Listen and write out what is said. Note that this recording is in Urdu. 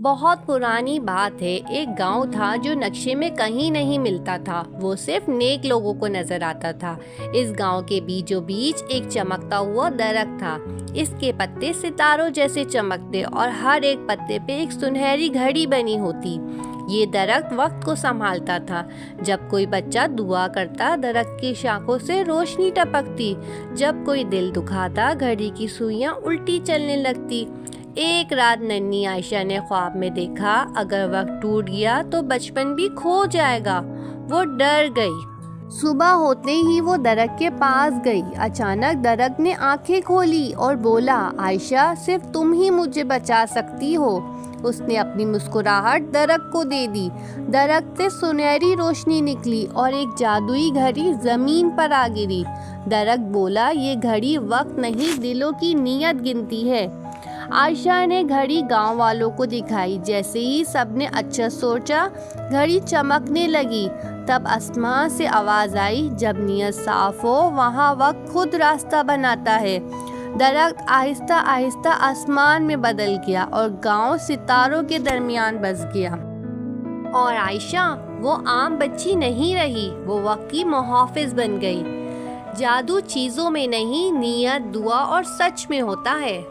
بہت پرانی بات ہے، ایک گاؤں تھا جو نقشے میں کہیں نہیں ملتا تھا، وہ صرف نیک لوگوں کو نظر آتا تھا۔ اس گاؤں کے بیچوں بیچ ایک چمکتا ہوا درخت تھا۔ اس کے پتے ستاروں جیسے چمکتے اور ہر ایک پتے پہ ایک سنہری گھڑی بنی ہوتی۔ یہ درخت وقت کو سنبھالتا تھا۔ جب کوئی بچہ دعا کرتا، درخت کی شاخوں سے روشنی ٹپکتی۔ جب کوئی دل دکھاتا، گھڑی کی سوئیاں الٹی چلنے لگتی۔ ایک رات ننھی عائشہ نے خواب میں دیکھا، اگر وقت ٹوٹ گیا تو بچپن بھی کھو جائے گا۔ وہ ڈر گئی۔ صبح ہوتے ہی وہ درخت کے پاس گئی۔ اچانک درخت نے آنکھیں کھولی اور بولا، عائشہ، صرف تم ہی مجھے بچا سکتی ہو۔ اس نے اپنی مسکراہٹ درخت کو دے دی۔ درخت سے سنہری روشنی نکلی اور ایک جادوئی گھڑی زمین پر آ گری۔ درخت بولا، یہ گھڑی وقت نہیں، دلوں کی نیت گنتی ہے۔ عائشہ نے گھڑی گاؤں والوں کو دکھائی۔ جیسے ہی سب نے اچھا سوچا، گھڑی چمکنے لگی۔ تب آسمان سے آواز آئی، جب نیت صاف ہو وہاں وقت خود راستہ بناتا ہے۔ درخت آہستہ آہستہ آسمان میں بدل گیا اور گاؤں ستاروں کے درمیان بس گیا۔ اور عائشہ وہ عام بچی نہیں رہی، وہ وقت کی محافظ بن گئی۔ جادو چیزوں میں نہیں، نیت، دعا اور سچ میں ہوتا ہے۔